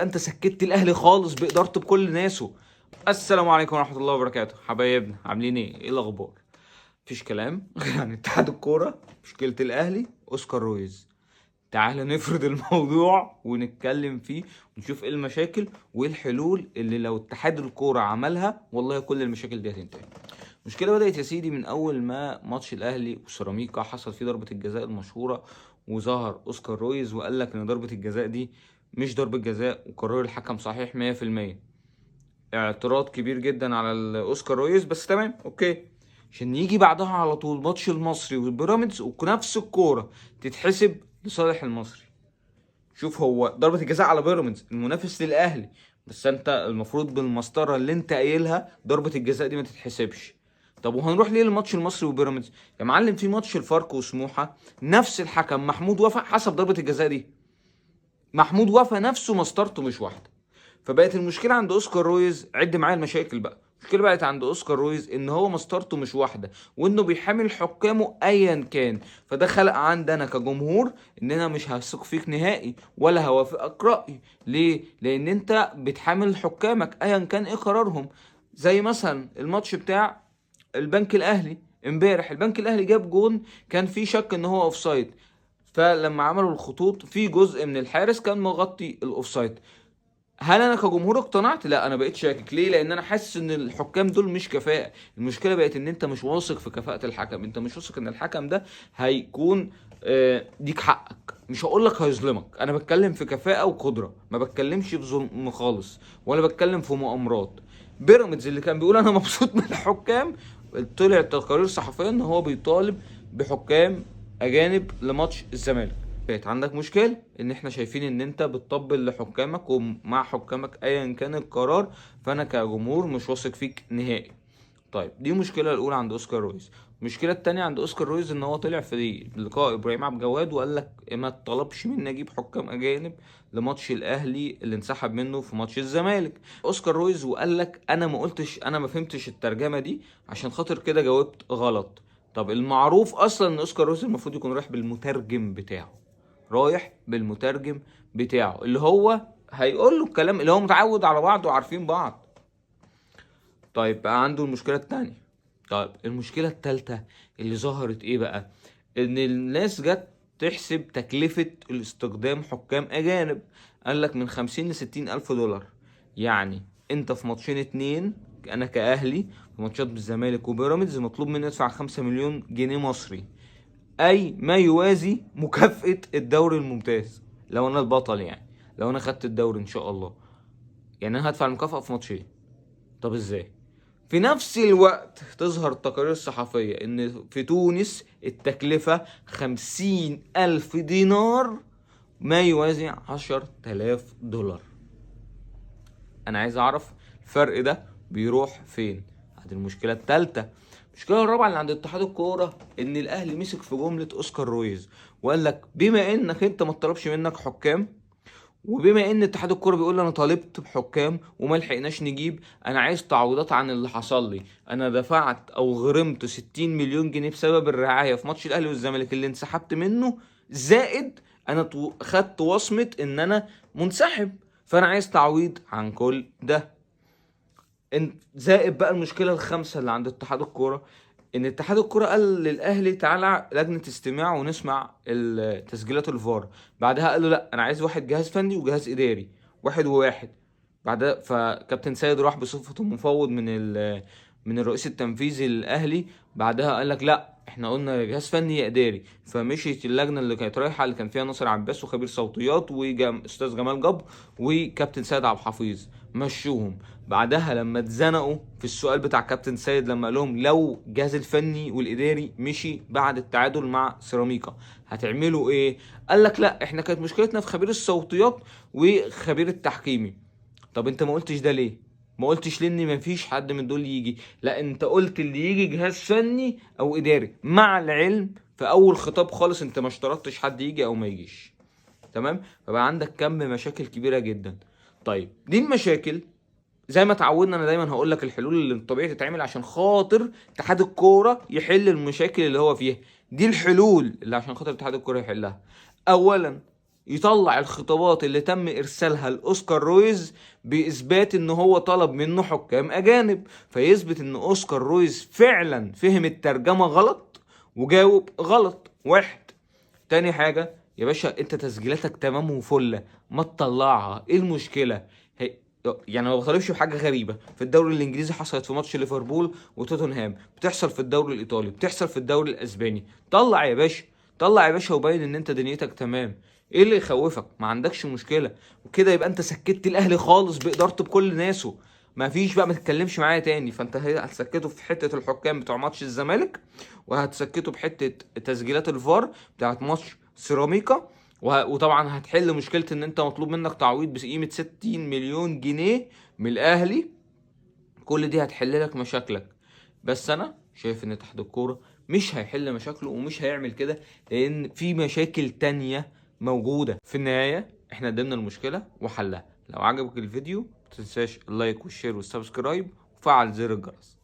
انت سكتت الاهلي خالص بادارته بكل ناسه. السلام عليكم ورحمه الله وبركاته حبايبنا، عاملين ايه الاخبار؟ مفيش كلام يعني اتحاد الكوره، مشكله الاهلي اوسكار رويز. تعال نفرد الموضوع ونتكلم فيه ونشوف ايه المشاكل وايه الحلول اللي لو اتحاد الكوره عملها والله كل المشاكل دي هتنتهي. المشكله بدات يا سيدي من اول ما ماتش الاهلي وسيراميكا حصل فيه ضربه الجزاء المشهوره، وظهر اوسكار رويز وقال لك ان ضربه الجزاء دي مش ضربه جزاء، وقرار الحكم صحيح 100%. اعتراض كبير جدا على الاوسكار رويز، بس تمام اوكي. عشان يجي بعدها على طول ماتش المصري والبيراميدز ونفس الكوره تتحسب لصالح المصري. شوف، هو ضربة الجزاء على بيراميدز المنافس للاهلي، بس انت المفروض بالمسطره اللي انت قايلها ضربة الجزاء دي ما تتحسبش. طب وهنروح ليه للماتش المصري وبيراميدز يا معلم؟ في ماتش الفاركو وسموحه نفس الحكم محمود وفا حسب ضربة الجزاء دي. محمود وفا نفسه مسطرته مش واحده. فبقت المشكله عند اوسكار رويز، عد معايا المشاكل بقى. المشكله بقت عند اوسكار رويز ان هو مسطرته مش واحده، وانه بيحامل حكامه ايا كان. فده خلق عندنا كجمهور ان انا مش هثق فيك نهائي ولا هوافقك رايي. ليه؟ لان انت بتحامل حكامك ايا كان ايه قرارهم. زي مثلا الماتش بتاع البنك الاهلي امبارح، البنك الاهلي جاب جون كان فيه شك ان هو اوفسايد، فلما عملوا الخطوط في جزء من الحارس كان مغطي الاوفسايد. هل انا كجمهور اقتنعت؟ لا، انا بقيت شاكك. ليه؟ لان انا حاسس ان الحكام دول مش كفاءه. المشكله بقت ان انت مش واثق في كفاءه الحكم، انت مش واثق ان الحكم ده هيكون ديك حقك. مش هقول لك هيظلمك، انا بتكلم في كفاءه وقدره، ما بتكلمش في ظلم خالص ولا بتكلم في مؤامرات. بيراميدز اللي كان بيقول انا مبسوط من الحكام، طلع تقارير صحفيه ان هو بيطالب بحكام اجانب لماتش الزمالك. بقت عندك مشكلة ان احنا شايفين ان انت بتطبل لحكامك ومع حكامك ايا كان القرار، فانا كجمهور مش واثق فيك نهائي. طيب دي مشكلة الاولى عند اوسكار رويز. المشكلة التانية عند اوسكار رويز ان هو طلع في لقاء ابراهيم عبد الجواد وقال لك ما طلبش مني اجيب حكام اجانب لماتش الاهلي اللي انسحب منه في ماتش الزمالك. اوسكار رويز وقال لك انا ما قلتش، انا ما فهمتش الترجمة دي عشان خاطر كده جاوبت غلط. طب المعروف اصلا ان اوسكار رويز المفروض يكون رايح بالمترجم بتاعه، رايح بالمترجم بتاعه اللي هو هيقول له الكلام اللي هو متعود على بعض وعارفين بعض. طيب بقى عنده المشكلة التانية. طيب المشكلة التالتة اللي ظهرت ايه بقى؟ ان الناس جت تحسب تكلفة الاستخدام حكام اجانب، قال لك من 50 ل60 الف دولار. يعني انت في ماتشين اتنين، انا كاهلي في ماتشات بالزمالك وبيراميدز مطلوب مني ادفع 5 مليون جنيه مصري، اي ما يوازي مكافأة الدوري الممتاز لو انا البطل. يعني لو انا خدت الدوري ان شاء الله، يعني انا هدفع المكافأة في ماتشين. طب ازاي؟ في نفس الوقت تظهر التقارير الصحفية ان في تونس التكلفة 50 ألف دينار، ما يوازي 10 آلاف دولار. انا عايز اعرف الفرق ده بيروح فين. هذه المشكله الثالثه. المشكله الرابعه اللي عند اتحاد الكوره ان الاهلي مسك في جمله اوسكار رويز وقال لك بما انك انت ما طلبش منك حكام، وبما ان اتحاد الكوره بيقول انا طالبت بحكام وما لحقناش نجيب، انا عايز تعويضات عن اللي حصل لي. انا دفعت او غرمت 60 مليون جنيه بسبب الرعايه في ماتش الاهلي والزمالك اللي انسحبت منه، زائد انا خدت وصمه ان انا منسحب، فانا عايز تعويض عن كل ده. زائد بقى المشكله الخامسه اللي عند اتحاد الكوره، ان اتحاد الكوره قال للاهلي تعالى لجنه استماع ونسمع تسجيلات الفار. بعدها قال له لا انا عايز واحد جهاز فني وجهاز اداري، واحد وواحد. بعدها فكابتن سيد راح بصفته مفوض من الرئيس التنفيذي للاهلي. بعدها قال لك لا احنا قلنا يا جهاز فني يا اداري. فمشيت اللجنه اللي كانت رايحه اللي كان فيها ناصر عباس وخبير صوتيات واستاذ جمال جبر وكابتن سيد عبد الحفيظ، مشوهم. بعدها لما اتزنقوا في السؤال بتاع كابتن سيد لما قال لهم لو الجهاز الفني والاداري مشي بعد التعادل مع سيراميكا هتعملوا ايه؟ قال لك لا احنا كانت مشكلتنا في خبير الصوتيات وخبير التحكيمي. طب انت ما قلتش ده ليه؟ ما قلتش ليه ان مفيش حد من دول يجي؟ لا انت قلت اللي يجي جهاز فني او اداري، مع العلم في اول خطاب خالص انت ما اشترطتش حد يجي او ما يجيش. تمام؟ فبقى عندك كم مشاكل كبيره جدا. طيب دي المشاكل زي ما اتعودنا انا دايما هقول لك الحلول اللي الطبيعي تتعمل عشان خاطر اتحاد الكوره يحل المشاكل اللي هو فيها. دي الحلول اللي عشان خاطر اتحاد الكوره يحلها. اولا يطلع الخطابات اللي تم ارسالها لاوسكار رويز باثبات ان هو طلب منه حكام اجانب، فيثبت ان اوسكار رويز فعلا فهم الترجمة غلط وجاوب غلط. واحد. تاني حاجة يا باشا، انت تسجيلاتك تمام وفلة، ما تطلعها، ايه المشكلة؟ هي يعني ما بطالبش بحاجة غريبة. في الدوري الانجليزي حصلت في ماتش ليفربول وتوتنهام، بتحصل في الدوري الايطالي، بتحصل في الدوري الاسباني. طلع يا باشا، طلع يا باشا وبين ان انت دنيتك تمام. ايه اللي يخوفك؟ ما عندكش مشكلة. وكده يبقى انت سكت الاهلي خالص بادارته بكل ناسه. ما فيش بقى، ما تتكلمش معايا تاني. فانت هتسكته في حتة الحكام بتوع ماتش الزمالك، وهتسكته بحتة تسجيلات الفار بتاعت ماتش سيراميكا، وطبعا هتحل مشكلة ان انت مطلوب منك تعويض بقيمة 60 مليون جنيه من الاهلي. كل دي هتحل لك مشاكلك. بس انا شايف ان اتحاد الكورة مش هيحل مشاكله ومش هيعمل كده، لان في مشاكل تانية موجودة. في النهاية احنا قدمنا المشكلة وحلها. لو عجبك الفيديو متنساش اللايك والشير والسبسكرايب وفعل زر الجرس.